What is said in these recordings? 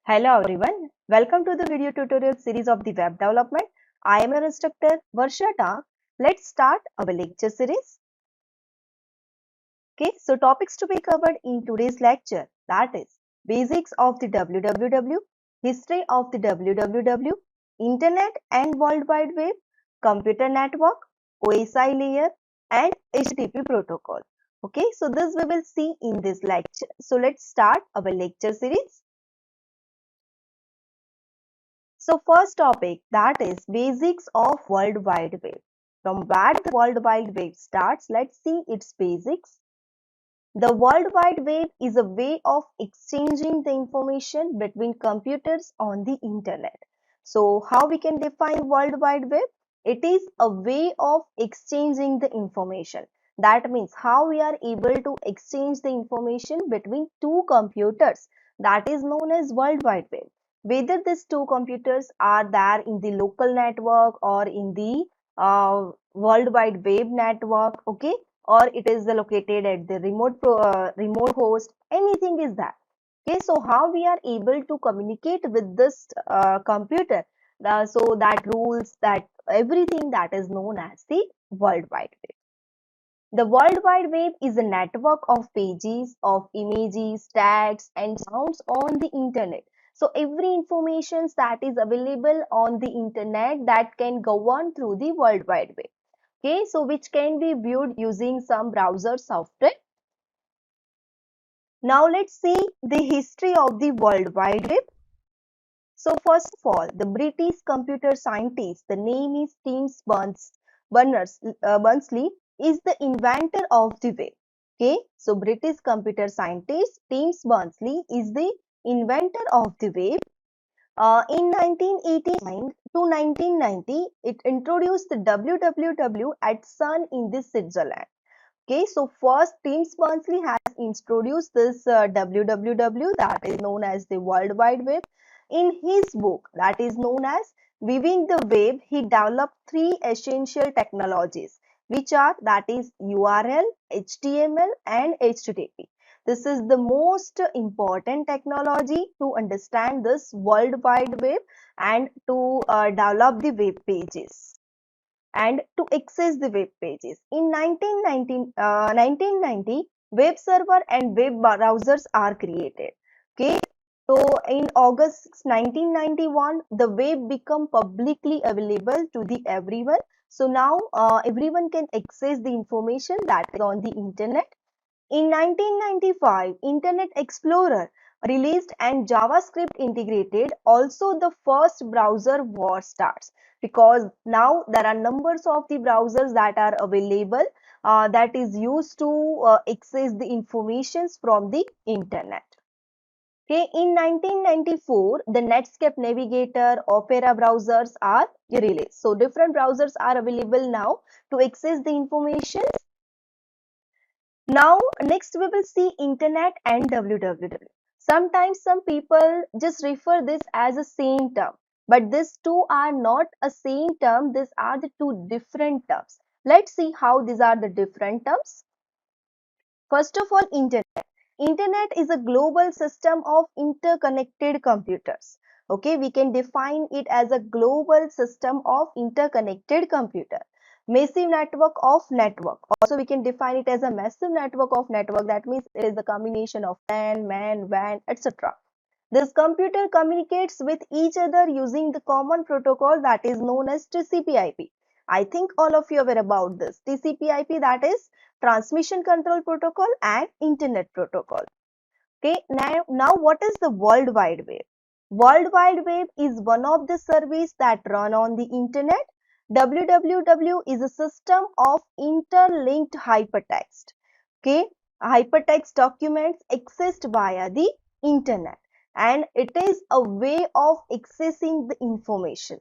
Hello everyone, welcome to the video tutorial series of the web development. I am your instructor Varsha Tak. Let's start our lecture series. Okay, so topics to be covered in today's lecture, that is basics of the www, history of the www, internet and world wide web, computer network, OSI layer and HTTP protocol. Okay, so this we will see in this lecture. So let's start our lecture series. So first topic, that is basics of World Wide Web. From where the World Wide Web starts, let's see its basics. The World Wide Web is a way of exchanging the information between computers on the internet. So how we can define World Wide Web? It is a way of exchanging the information. That means how we are able to exchange the information between two computers. That is known as World Wide Web. Whether these two computers are there in the local network or in the World Wide Web network, okay, or it is located at the remote host, anything is that. Okay, so how we are able to communicate with this computer, so that rules, that everything, that is known as the World Wide Web. The World Wide Web is a network of pages, of images, tags and sounds on the internet. So every information that is available on the internet that can go on through the World Wide Web. Okay, so which can be viewed using some browser software. Now let's see the history of the World Wide Web. So first of all, the British computer scientist, the name is Berners-Lee, is the inventor of the web. Okay, so British computer scientist Tim Berners-Lee is the inventor of the web. In 1989 to 1990, it introduced the www at CERN in the Switzerland. Okay, so first Tim Berners-Lee has introduced this www, that is known as the World Wide Web. In his book that is known as Weaving the Web, he developed three essential technologies, which are, that is URL, HTML and HTTP. This is the most important technology to understand this World Wide Web and to develop the web pages and to access the web pages. In 1990, web server and web browsers are created. Okay, so in August 1991, the web become publicly available to the everyone. So now everyone can access the information that is on the internet. In 1995, Internet Explorer released and JavaScript integrated. Also, the first browser war starts, because now there are numbers of the browsers that are available that is used to access the informations from the internet. Okay, in 1994, the Netscape Navigator, Opera browsers are released. So different browsers are available now to access the information. Now, next we will see internet and www. Sometimes some people just refer this as a same term, but these two are not a same term. These are the two different terms. Let's see how these are the different terms. First of all, internet. Internet is a global system of interconnected computers. Okay, we can define it as a global system of interconnected computer. Massive network of network. Also, we can define it as a massive network of network. That means it is a combination of LAN, MAN, WAN, etc. This computer communicates with each other using the common protocol that is known as TCP/IP. I think all of you are aware about this. TCP/IP, that is Transmission Control Protocol and Internet Protocol. Okay, now what is the World Wide Web? World Wide Web is one of the services that run on the internet. www is a system of interlinked hypertext. Okay, hypertext documents accessed via the internet, and it is a way of accessing the information.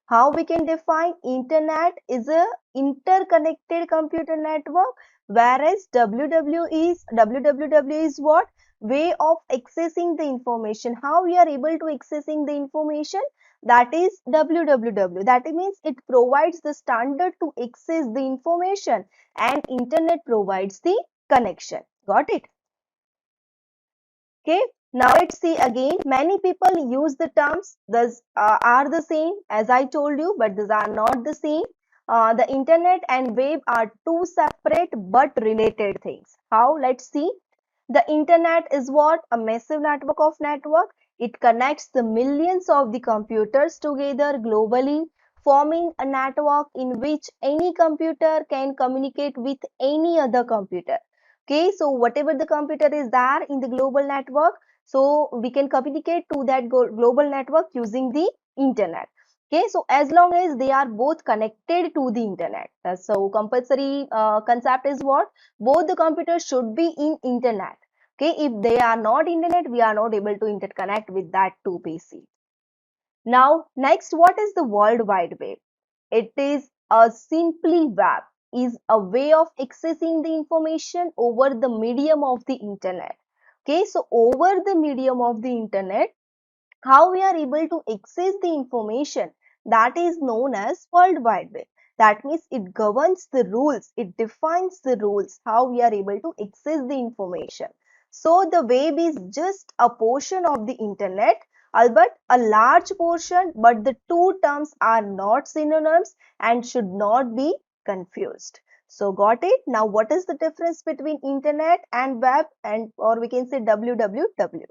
How we can define internet is a interconnected computer network, whereas www is what? Way of accessing the information. How we are able to accessing the information? That is www. That means it provides the standard to access the information, and internet provides the connection. Got it? Okay. Now let's see again. Many people use the terms these are the same as I told you, but these are not the same. The internet and web are two separate but related things. How? Let's see. The internet is what? A massive network of network. It connects the millions of the computers together globally, forming a network in which any computer can communicate with any other computer. Okay, so whatever the computer is there in the global network, so we can communicate to that global network using the internet. Okay, so as long as they are both connected to the internet. So compulsory concept is what? Both the computers should be in internet. Okay, if they are not internet, we are not able to interconnect with that two PC. Now, next, what is the World Wide Web? It is a simply web, is a way of accessing the information over the medium of the internet. Okay, so over the medium of the internet, how we are able to access the information, that is known as World Wide Web. That means it governs the rules, it defines the rules how we are able to access the information. So the web is just a portion of the internet, albeit a large portion, but the two terms are not synonyms and should not be confused. So got it? Now what is the difference between internet and web, and or we can say www?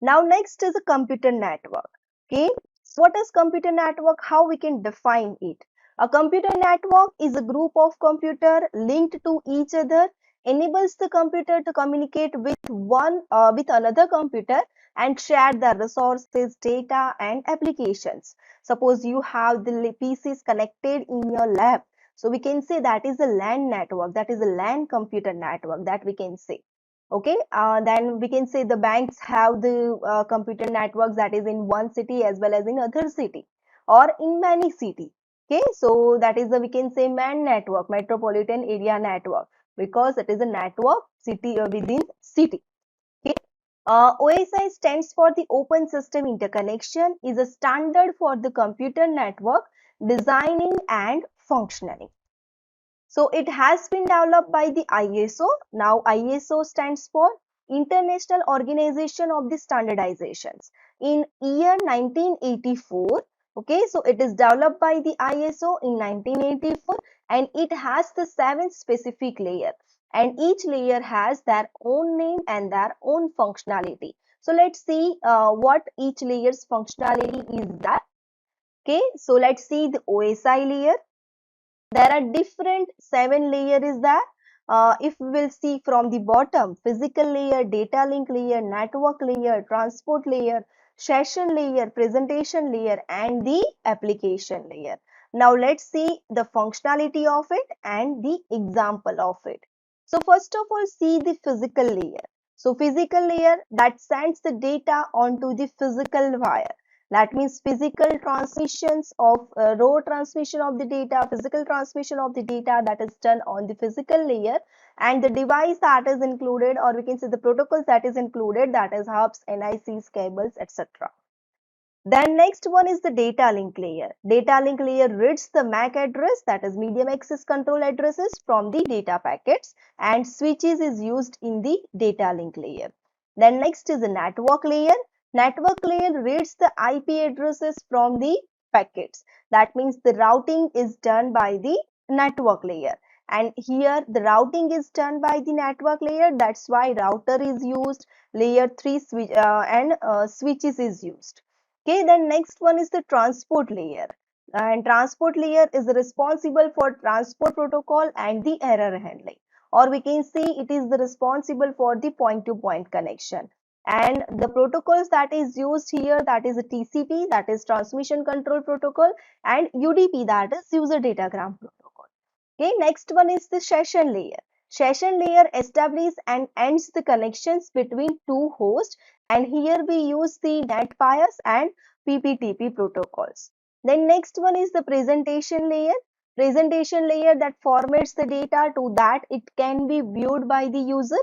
Now next is a computer network. Okay, so what is computer network? How we can define it? A computer network is a group of computer linked to each other, enables the computer to communicate with with another computer and share the resources, data and applications. Suppose you have the PCs connected in your lab. So we can say that is a LAN network, that is a LAN computer network that we can say. Okay, then we can say the banks have the computer networks that is in one city as well as in other city or in many city. Okay, so that is the we can say MAN network, metropolitan area network, because it is a network city within city. Okay, OSI stands for the Open System Interconnection, is a standard for the computer network designing and functioning. So it has been developed by the ISO. Now ISO stands for International Organization of the Standardizations. In year 1984, okay, so it is developed by the ISO in 1984 and it has the 7 specific layers and each layer has their own name and their own functionality. So let's see what each layer's functionality is that. Okay, so let's see the OSI layer. There are different 7 layers is there. If we will see from the bottom, physical layer, data link layer, network layer, transport layer, session layer, presentation layer and the application layer. Now let's see the functionality of it and the example of it. So first of all, see the physical layer. So physical layer that sends the data onto the physical wire. That means physical transmissions of raw transmission of the data, physical transmission of the data that is done on the physical layer, and the device that is included, or we can say the protocols that is included, that is hubs, NICs, cables, etc. Then next one is the data link layer. Data link layer reads the MAC address, that is medium access control addresses, from the data packets, and switches is used in the data link layer. Then next is the network layer. Network layer reads the IP addresses from the packets. That means the routing is done by the network layer. And here the routing is done by the network layer. That's why router is used, layer 3 switch and switches is used. Okay, then next one is the transport layer. And transport layer is responsible for transport protocol and the error handling. Or we can say it is the responsible for the point-to-point connection. And the protocols that is used here, that is a TCP, that is transmission control protocol, and UDP, that is user datagram protocol. Okay, next one is the session layer. Session layer establishes and ends the connections between two hosts, and here we use the NetBIOS and PPTP protocols. Then next one is the presentation layer. Presentation layer that formats the data to that it can be viewed by the user.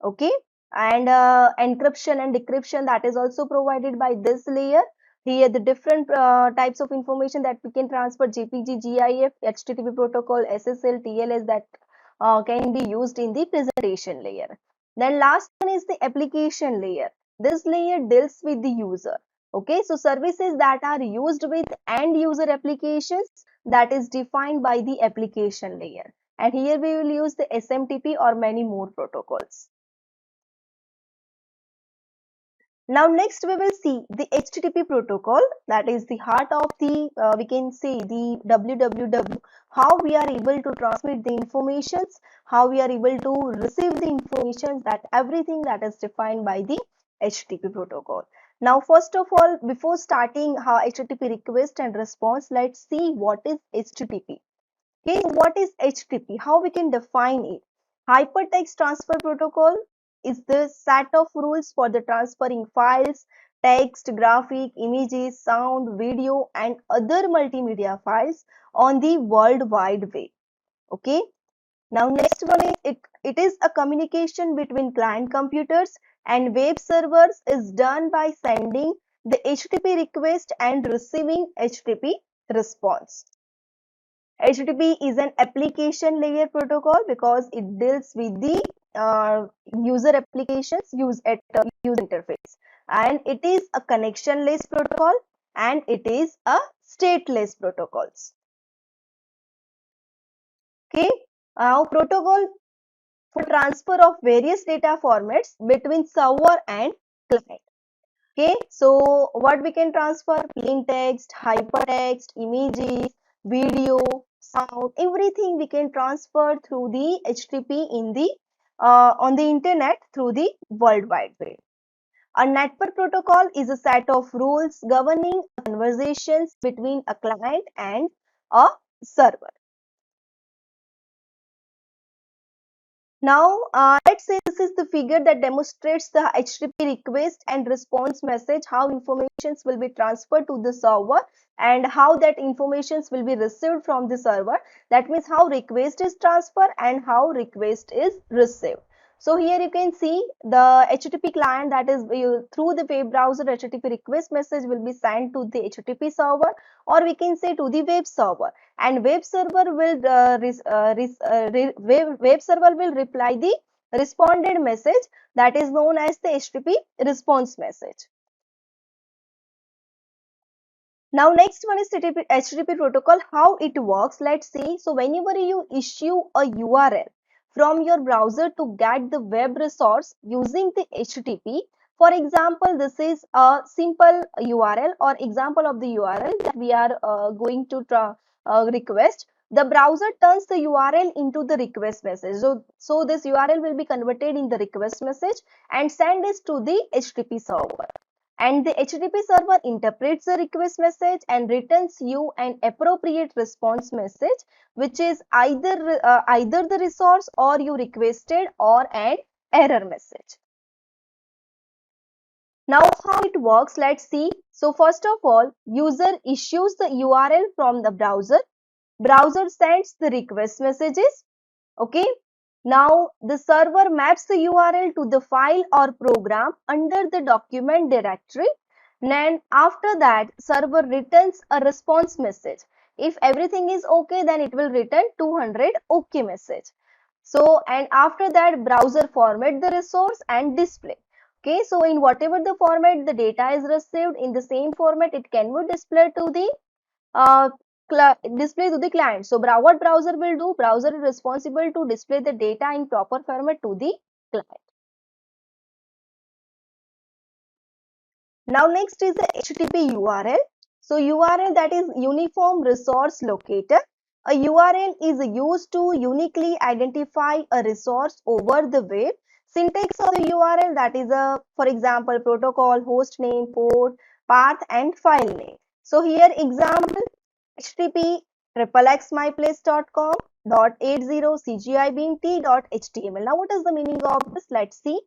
Okay, and encryption and decryption that is also provided by this layer. Here the different types of information that we can transfer: JPG, GIF, HTTP protocol, SSL, TLS, that can be used in the presentation layer. Then last one is the application layer. This layer deals with the user. Okay, so services that are used with end user applications, that is defined by the application layer. And here we will use the SMTP or many more protocols. Now next we will see the HTTP protocol, that is the heart of the we can say the www, how we are able to transmit the informations, how we are able to receive the information, that everything that is defined by the HTTP protocol. Now first of all, before starting how HTTP request and response, let's see what is HTTP. Okay, what is HTTP? How we can define it? Hypertext Transfer Protocol is the set of rules for the transferring files, text, graphic, images, sound, video, and other multimedia files on the World Wide Web. Okay. Now next one is it is a communication between client computers and web servers is done by sending the HTTP request and receiving HTTP response. HTTP is an application layer protocol because it deals with the user applications use at user interface, and it is a connectionless protocol and it is a stateless protocols. Okay, now protocol for transfer of various data formats between server and client. Okay, so what we can transfer? Plain text, hypertext, images, video, sound, everything we can transfer through the HTTP in the on the internet through the World Wide Web. A network protocol is a set of rules governing conversations between a client and a server. Now, let's say this is the figure that demonstrates the HTTP request and response message, how informations will be transferred to the server and how that informations will be received from the server. That means how request is transferred and how request is received. So here you can see the HTTP client, that is through the web browser, HTTP request message will be sent to the HTTP server, or we can say to the web server, and web server will web server will reply the responded message, that is known as the HTTP response message. Now next one is HTTP protocol, how it works. Let's see. So whenever you issue a URL from your browser to get the web resource using the HTTP, for example, this is a simple URL or example of the URL that we are going to request. The browser turns the URL into the request message. So this URL will be converted in the request message and send it to the HTTP server. And the HTTP server interprets the request message and returns you an appropriate response message, which is either the resource or you requested or an error message. Now how it works, let's see. So first of all, user issues the URL from the browser. Browser sends the request messages. Okay. Now the server maps the URL to the file or program under the document directory. Then after that, server returns a response message. If everything is okay, then it will return 200 OK message. So, and after that, browser format the resource and display. Okay, so in whatever the format the data is received, in the same format it can be displayed to the client. So what browser will do? Browser is responsible to display the data in proper format to the client. Now next is the HTTP URL. So URL, that is Uniform Resource Locator. A URL is used to uniquely identify a resource over the web. Syntax of the URL, that is for example, protocol, host name, port, path and file name. So here example, HTTP xxmyplace.com .80cgibnt.html. Now what is the meaning of this? Let's see.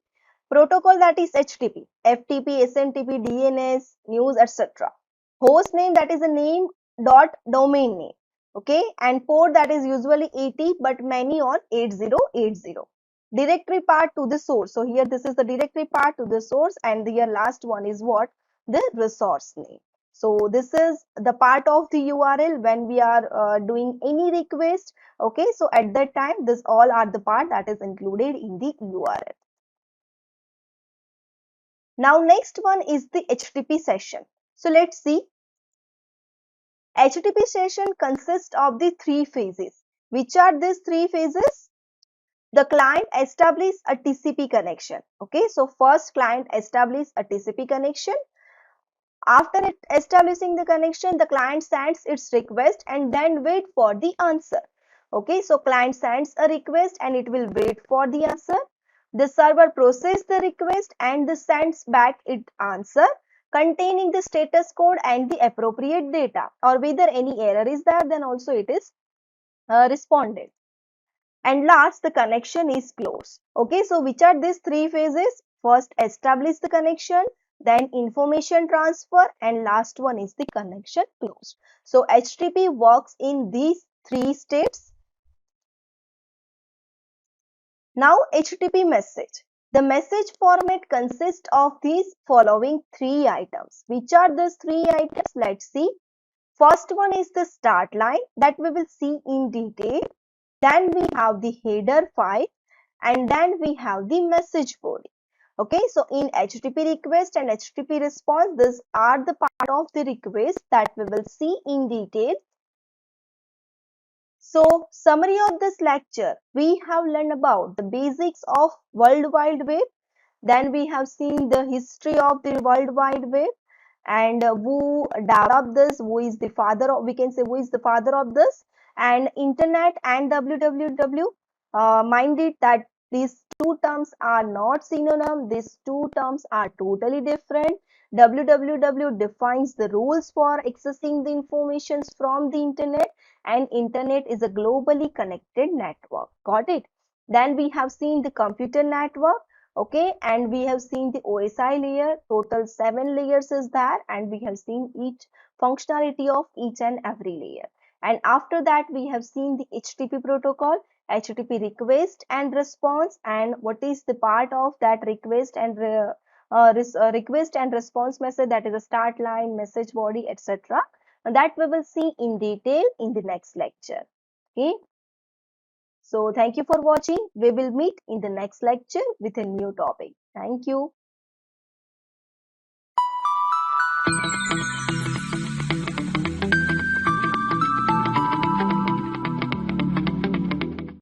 Protocol, that is HTTP, FTP, SMTP, DNS, news, etc. Host name, that is a name dot domain name. Okay, and port, that is usually 80 but many on 8080. Directory part to the source. So here this is the directory part to the source, and the last one is what? The resource name. So this is the part of the URL when we are doing any request. Okay, so at that time this all are the part that is included in the URL. Now next one is the HTTP session. So let's see. HTTP session consists of the three phases. Which are these three phases? The client establishes a TCP connection. Okay, so first client establishes a TCP connection. After establishing the connection, the client sends its request and then wait for the answer. Okay, so client sends a request and it will wait for the answer. The server processes the request and sends back its answer containing the status code and the appropriate data, or whether any error is there, then also it is responded. And last, the connection is closed. Okay, so which are these three phases? First, establish the connection, then information transfer, and last one is the connection closed. So HTTP works in these three states. Now HTTP message. The message format consists of these following three items. Which are these three items? Let's see. First one is the start line that we will see in detail. Then we have the header file, and then we have the message body. Okay, so in HTTP request and HTTP response, these are the part of the request that we will see in detail. So summary of this lecture, we have learned about the basics of World Wide Web. Then we have seen the history of the World Wide Web and who developed this, who is the father of, we can say who is the father of this, and internet and www. Mind it that these two terms are not synonym, these two terms are totally different. www defines the rules for accessing the informations from the internet, and internet is a globally connected network. Got it? Then we have seen the computer network. Okay, and we have seen the OSI layer. Total 7 layers is there, and we have seen each functionality of each and every layer. And after that, we have seen the HTTP protocol, HTTP request and response, and what is the part of that request and request and response message, that is a start line, message body, etc. And that we will see in detail in the next lecture. Okay. So thank you for watching. We will meet in the next lecture with a new topic. Thank you.